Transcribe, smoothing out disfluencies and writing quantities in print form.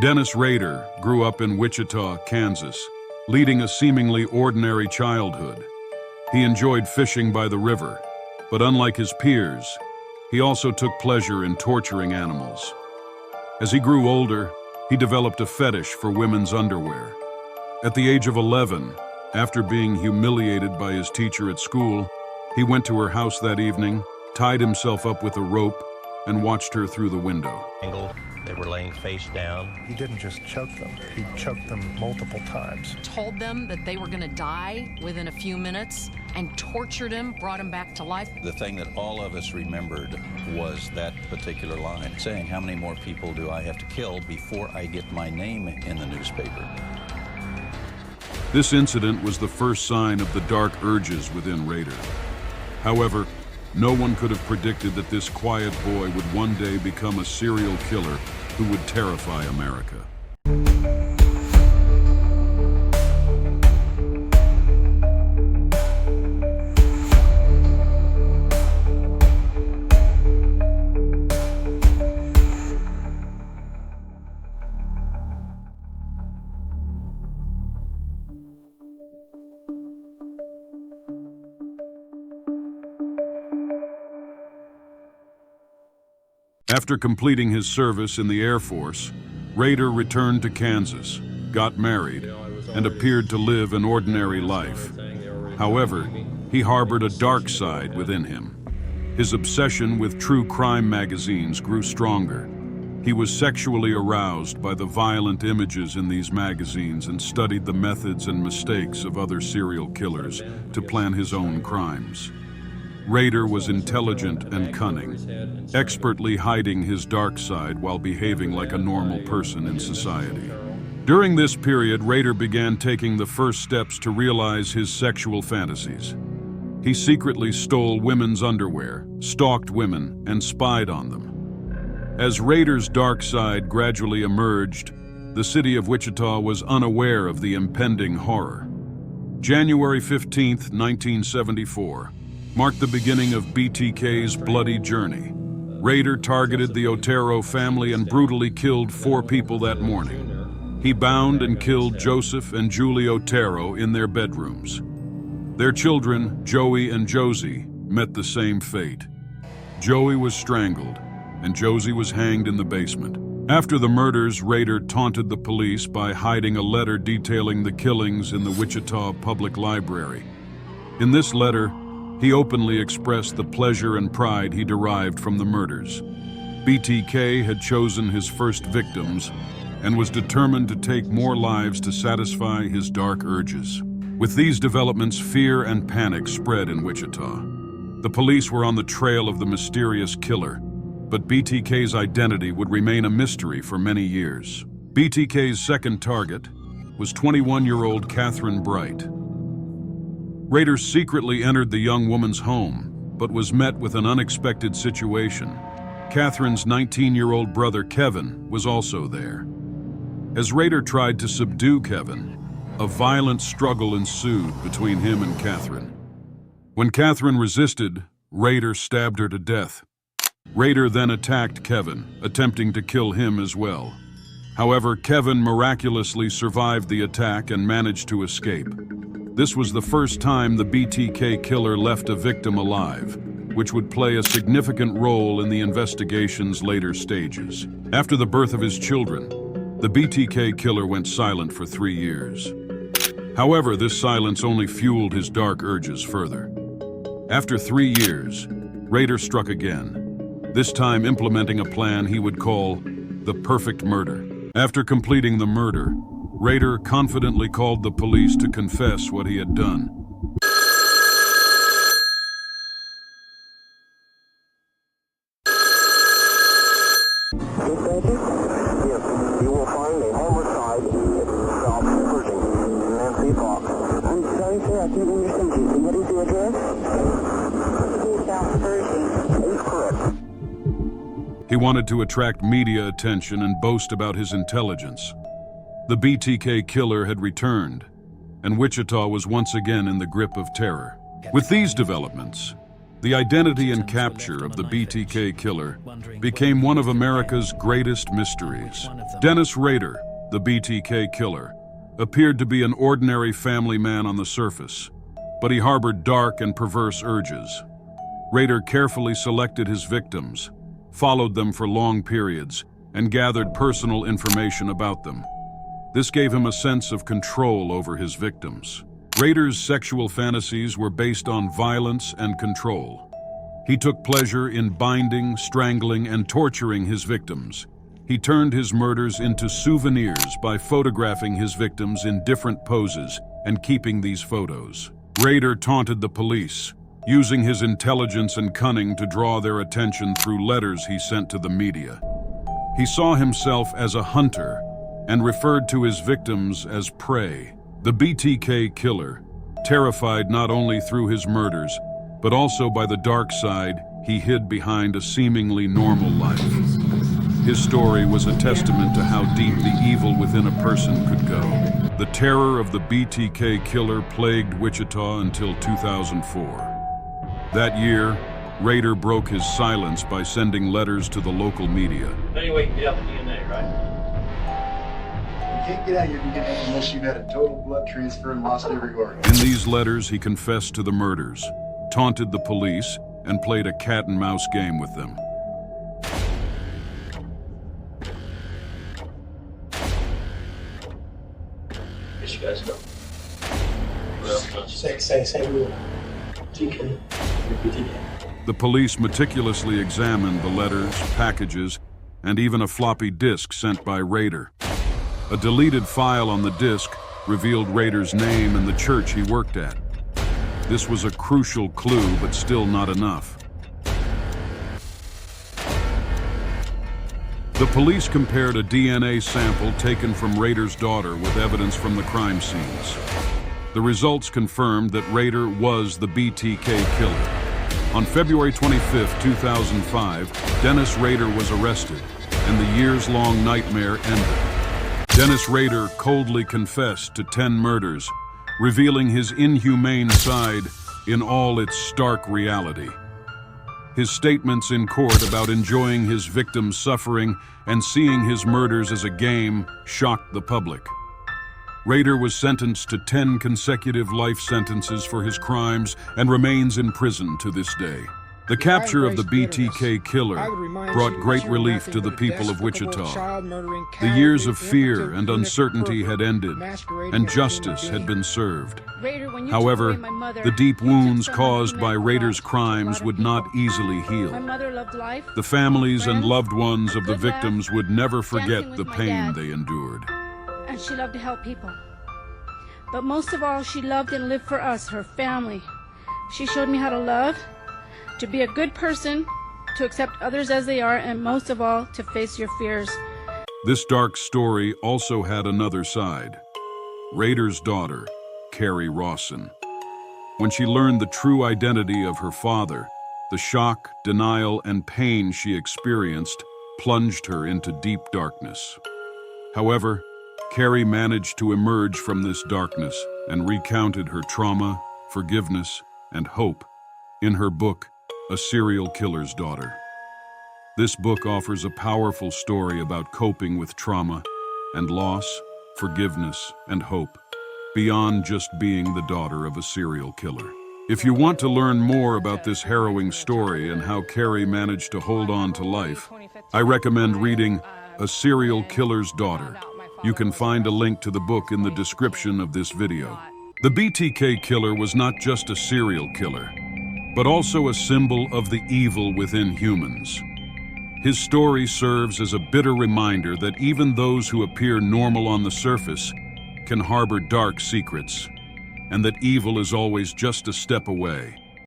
Dennis Rader grew up in Wichita, Kansas, leading a seemingly ordinary childhood. He enjoyed fishing by the river, but unlike his peers, he also took pleasure in torturing animals. As he grew older, he developed a fetish for women's underwear. At the age of 11, after being humiliated by his teacher at school, he went to her house that evening, tied himself up with a rope, and watched her through the window. They were laying face down. He didn't just choke them, he choked them multiple times. Told them that they were going to die within a few minutes and tortured him, brought him back to life. The thing that all of us remembered was that particular line, saying, how many more people do I have to kill before I get my name in the newspaper? This incident was the first sign of the dark urges within Rader. However, no one could have predicted that this quiet boy would one day become a serial killer who would terrify America. After completing his service in the Air Force, Rader returned to Kansas, got married, and appeared to live an ordinary life. However, he harbored a dark side within him. His obsession with true crime magazines grew stronger. He was sexually aroused by the violent images in these magazines and studied the methods and mistakes of other serial killers to plan his own crimes. Rader was intelligent and cunning, expertly hiding his dark side while behaving like a normal person in society. During this period, Rader began taking the first steps to realize his sexual fantasies. He secretly stole women's underwear, stalked women, and spied on them. As Rader's dark side gradually emerged, the city of Wichita was unaware of the impending horror. January 15, 1974. Marked the beginning of BTK's bloody journey. Rader targeted the Otero family and brutally killed 4 people that morning. He bound and killed Joseph and Julie Otero in their bedrooms. Their children, Joey and Josie, met the same fate. Joey was strangled, and Josie was hanged in the basement. After the murders, Rader taunted the police by hiding a letter detailing the killings in the Wichita Public Library. In this letter, he openly expressed the pleasure and pride he derived from the murders. BTK had chosen his first victims and was determined to take more lives to satisfy his dark urges. With these developments, fear and panic spread in Wichita. The police were on the trail of the mysterious killer, but BTK's identity would remain a mystery for many years. BTK's second target was 21-year-old Kathryn Bright. Rader secretly entered the young woman's home, but was met with an unexpected situation. Kathryn's 19-year-old brother, Kevin, was also there. As Rader tried to subdue Kevin, a violent struggle ensued between him and Kathryn. When Kathryn resisted, Rader stabbed her to death. Rader then attacked Kevin, attempting to kill him as well. However, Kevin miraculously survived the attack and managed to escape. This was the first time the BTK killer left a victim alive, which would play a significant role in the investigation's later stages. After the birth of his children, the BTK killer went silent for 3 years. However, this silence only fueled his dark urges further. After 3 years, Rader struck again, this time implementing a plan he would call the perfect murder. After completing the murder, Rader confidently called the police to confess what he had done. Yes, you will find a homicide South Pershing, Nancy Fox. I'm sorry, sir, I can't understand you. What is the address? South Pershing. That is correct. He wanted to attract media attention and boast about his intelligence. The BTK killer had returned, and Wichita was once again in the grip of terror. With these developments, The identity and capture of the BTK Killer became one of America's greatest mysteries. Dennis Rader, the BTK Killer, appeared to be an ordinary family man on the surface, but he harbored dark and perverse urges. Rader carefully selected his victims, followed them for long periods, and gathered personal information about them. This gave him a sense of control over his victims. Rader's sexual fantasies were based on violence and control. He took pleasure in binding, strangling, and torturing his victims. He turned his murders into souvenirs by photographing his victims in different poses and keeping these photos. Rader taunted the police, using his intelligence and cunning to draw their attention through letters he sent to the media. He saw himself as a hunter and referred to his victims as prey. The BTK Killer, terrified not only through his murders, but also by the dark side he hid behind a seemingly normal life. His story was a testament to how deep the evil within a person could go. The terror of the BTK Killer plagued Wichita until 2004. That year, Rader broke his silence by sending letters to the local media. Anyway, you can get out the DNA, right? You can't get out of your DNA unless you've had a total blood transfer and lost every organ. In these letters, he confessed to the murders, taunted the police, and played a cat-and-mouse game with them. Guess you guys go. What else does? Say rule. TK. BTK. The police meticulously examined the letters, packages, and even a floppy disk sent by Rader. A deleted file on the disk revealed Rader's name and the church he worked at. This was a crucial clue, but still not enough. The police compared a DNA sample taken from Rader's daughter with evidence from the crime scenes. The results confirmed that Rader was the BTK Killer. On February 25, 2005, Dennis Rader was arrested, and the years-long nightmare ended. Dennis Rader coldly confessed to 10 murders, revealing his inhumane side in all its stark reality. His statements in court about enjoying his victims' suffering and seeing his murders as a game shocked the public. Rader was sentenced to 10 consecutive life sentences for his crimes and remains in prison to this day. The capture of the BTK Killer brought great relief to the people of Wichita. The years of fear and uncertainty had ended, and justice had been served. However, the deep wounds caused by Rader's crimes would not easily heal. The families and loved ones of the victims would never forget the pain they endured. And she loved to help people. But most of all, she loved and lived for us, her family. She showed me how to love, to be a good person, to accept others as they are, and most of all, to face your fears. This dark story also had another side. Rader's daughter, Kerri Rawson. When she learned the true identity of her father, the shock, denial, and pain she experienced plunged her into deep darkness. However, Kerri managed to emerge from this darkness and recounted her trauma, forgiveness, and hope in her book, A Serial Killer's Daughter. This book offers a powerful story about coping with trauma and loss, forgiveness, and hope, beyond just being the daughter of a serial killer. If you want to learn more about this harrowing story and how Kerri managed to hold on to life, I recommend reading A Serial Killer's Daughter. You can find a link to the book in the description of this video. The BTK Killer was not just a serial killer, but also a symbol of the evil within humans. His story serves as a bitter reminder that even those who appear normal on the surface can harbor dark secrets, and that evil is always just a step away.